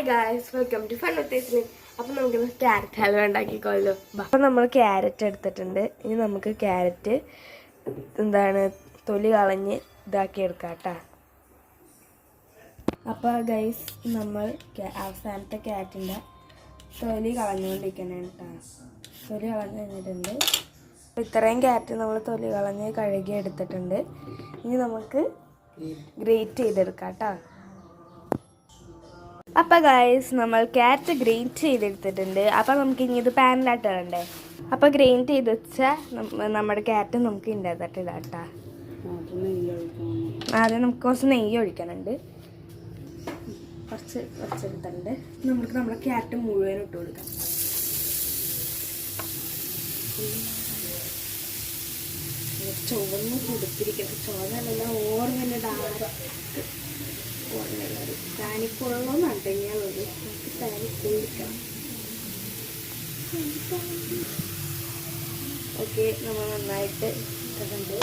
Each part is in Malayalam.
Hi guys, welcome to fun with tasting. അപ്പം നമുക്ക് ക്യാരറ്റ് ഹൽവ ഉണ്ടാക്കിക്കോളൂ. അപ്പം നമ്മൾ ക്യാരറ്റ് എടുത്തിട്ടുണ്ട്. ഇനി നമുക്ക് ക്യാരറ്റ് തൊലി കളഞ്ഞ് ഇതാക്കിയെടുക്കാം കേട്ടോ. അപ്പോൾ ഗൈസ്, നമ്മൾ അവസാനത്തെ ക്യാരറ്റിൻ്റെ തൊലി കളഞ്ഞുകൊണ്ടിരിക്കണം കേട്ടോ. തൊലി കളഞ്ഞ് കഴിഞ്ഞിട്ടുണ്ട്. അപ്പോൾ ഇത്രയും ക്യാരറ്റ് നമ്മൾ തൊലി കളഞ്ഞ് കഴുകി എടുത്തിട്ടുണ്ട്. ഇനി നമുക്ക് ഗ്രേറ്റ് ചെയ്തെടുക്കാം കേട്ടോ. അപ്പോൾ ഗൈസ്, നമ്മൾ ക്യാരറ്റ് ഗ്രേറ്റ് ചെയ്തെടുത്തിട്ടുണ്ട്. അപ്പോൾ നമുക്ക് ഇനി ഇത് പാനിലാട്ട് ഇടണ്ടേ. അപ്പോൾ ഗ്രേറ്റ് ചെയ്ത് വെച്ചാൽ നമ്മുടെ ക്യാരറ്റ് നമുക്ക് ഇതിൻ്റെതായിട്ട് ഇടാം കേട്ടോ. ആദ്യം നമുക്ക് കുറച്ച് നെയ്യ് ഒഴിക്കാനുണ്ട്. കുറച്ചെടുത്തിട്ടുണ്ട്. നമുക്ക് നമ്മുടെ ക്യാരറ്റ് മുഴുവൻ ഇട്ട് കൊടുക്കാം. ചുവന്ന് കൊടുത്തിരിക്കുന്നത് ചുവന്നല്ല, ഓർമ്മ പാനിക്കുള്ളതെന്ന് കണ്ടുകഴിഞ്ഞാലുള്ളത് നമുക്ക് പാനിക്കൊള്ളിക്കണം. ഓക്കെ, നമ്മൾ നന്നായിട്ട് ഇട്ടിട്ടുണ്ട്.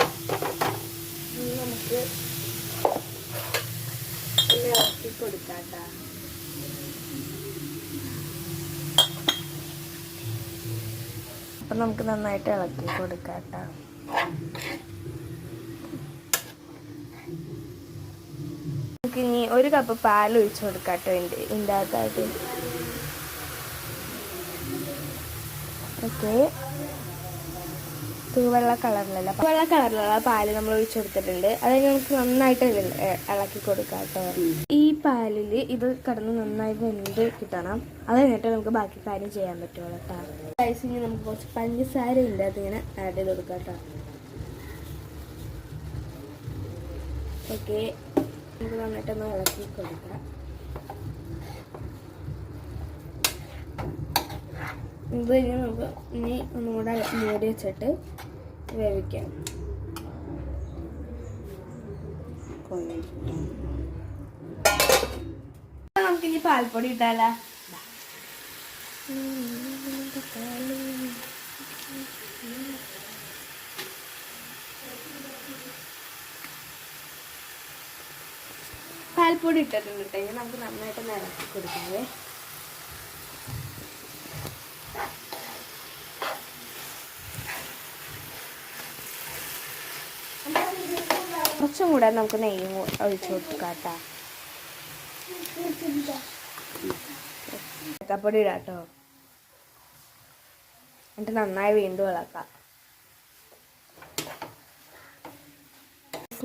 നമുക്ക് ഇളക്കി കൊടുക്കാം കേട്ടോ. അപ്പം നമുക്ക് നന്നായിട്ട് ഇളക്കി കൊടുക്കാം കേട്ടോ. ഇനി 1 കപ്പ് പാൽ ഒഴിച്ച് കൊടുക്കാം കേട്ടോ ഇതിൻ്റെ അകത്തായിട്ട്. ഓക്കെ, വെള്ള കളറിലുള്ള പാല് നമ്മൾ ഒഴിച്ച് കൊടുത്തിട്ടുണ്ട്. അത് നമുക്ക് നന്നായിട്ട് ഇളക്കി കൊടുക്കാം കേട്ടോ. ഈ പാലിൽ ഇത് കിടന്ന് നന്നായി വെന്ത് കിട്ടണം. അത് കഴിഞ്ഞിട്ട് നമുക്ക് ബാക്കി കാര്യം ചെയ്യാൻ പറ്റുള്ളൂ കേട്ടോ. ഇനി നമുക്ക് കുറച്ച് പഞ്ചസാര ഉണ്ട്, അതിങ്ങനെ ആഡ് ചെയ്ത് കൊടുക്കാം കേട്ടോ. ഓക്കെ, നമുക്ക് നന്നായിട്ടൊന്ന് ഇളക്കി കൊടുക്കാം. ഇത് കഴിഞ്ഞ് നമുക്ക് ഇനി ഒന്നുകൂടെ മൂടി വെച്ചിട്ട് വേവിക്കാം. നമുക്കിനി പാൽപ്പൊടി ഇട്ടാലോ. പാൽപ്പൊടി ഇട്ടിട്ടുണ്ടെങ്കിൽ നമുക്ക് നന്നായിട്ട് ഇളക്കി കൊടുക്കാവേ. കുറച്ചും കൂടെ നമുക്ക് നെയ്യും ഒഴിച്ചു കൊടുക്കാം കേട്ടോ. ഏലക്കപ്പൊടി ഇടാം കേട്ടോ. എന്നിട്ട് നന്നായി വീണ്ടും ഇളക്കാം.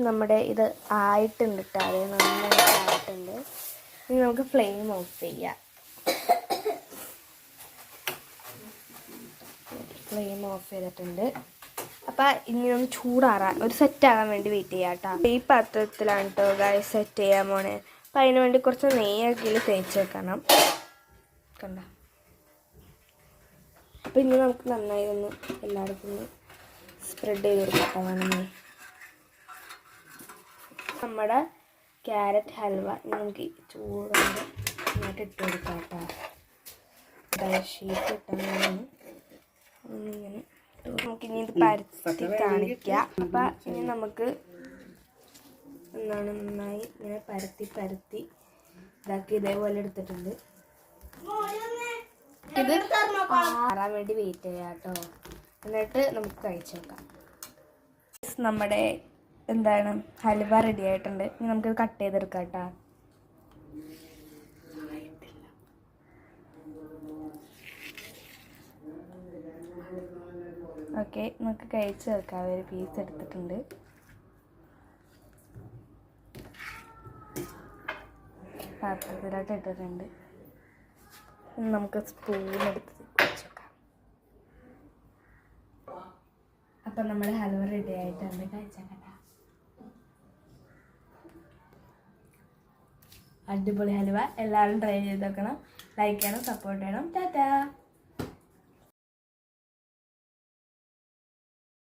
നമ്മുടെ ഇത് ആയിട്ടുണ്ട് കേട്ടോ. അത് നന്നായിട്ട് ആയിട്ടുണ്ട്. ഇനി നമുക്ക് ഫ്ലെയിം ഓഫ് ചെയ്യാം. ഫ്ലെയിം ഓഫ് ചെയ്തിട്ടുണ്ട്. അപ്പം ഇനി ഒന്ന് ചൂടാറാൻ ഒരു സെറ്റാകാൻ വേണ്ടി വെയിറ്റ് ചെയ്യാം കേട്ടോ. ഈ പാത്രത്തിലാണ് കേട്ടോ ഗൈസ് സെറ്റ് ചെയ്യാൻ പോണേ. അപ്പം അതിന് വേണ്ടി കുറച്ച് നെയ്യൊക്കെ തേച്ച് വെക്കണം കണ്ട. അപ്പം ഇനി നമുക്ക് നന്നായി ഒന്ന് എല്ലായിടത്തും ഒന്ന് സ്പ്രെഡ് ചെയ്ത് കൊടുക്കാം. വേണമെങ്കിൽ നമ്മുടെ ക്യാരറ്റ് ഹൽവ നമുക്ക് ചൂടോടെ ഇങ്ങോട്ട് ഇട്ട് കൊടുക്കാം കേട്ടോ. ഷീറ്റ് ഇട്ടാൽ ഒന്നിങ്ങനെ നമുക്കിനി ഇത് പരത്തി കാണിക്കാം. അപ്പം ഇനി നമുക്ക് നന്നായി ഇങ്ങനെ പരത്തി ഇതാക്കി ഇതേപോലെ എടുത്തിട്ടുണ്ട്. ഇത് മാറാൻ വേണ്ടി വെയിറ്റ് ചെയ്യാം കേട്ടോ. എന്നിട്ട് നമുക്ക് കഴിച്ചു നോക്കാം. നമ്മുടെ ഹൽവ റെഡി ആയിട്ടുണ്ട്. ഇനി നമുക്കിത് കട്ട് ചെയ്തെടുക്കാം കേട്ടോ. ഓക്കെ, നമുക്ക് കഴിച്ച് വെക്കാം. ഒരു പീസ് എടുത്തിട്ടുണ്ട്. പാത്രത്തിലോട്ട് ഇട്ടിട്ടുണ്ട്. നമുക്ക് സ്പൂൺ എടുത്ത് കഴിച്ച് വെക്കാം. അപ്പം നമ്മുടെ ഹൽവ റെഡി ആയിട്ടുണ്ട്. കഴിച്ചേക്കട്ടെ. അടിപൊളി ഹൽവ. എല്ലാവരും ട്രൈ ചെയ്ത് നോക്കണം. ലൈക്ക് ചെയ്യണം, സപ്പോർട്ട് ചെയ്യണം. ടാറ്റാ.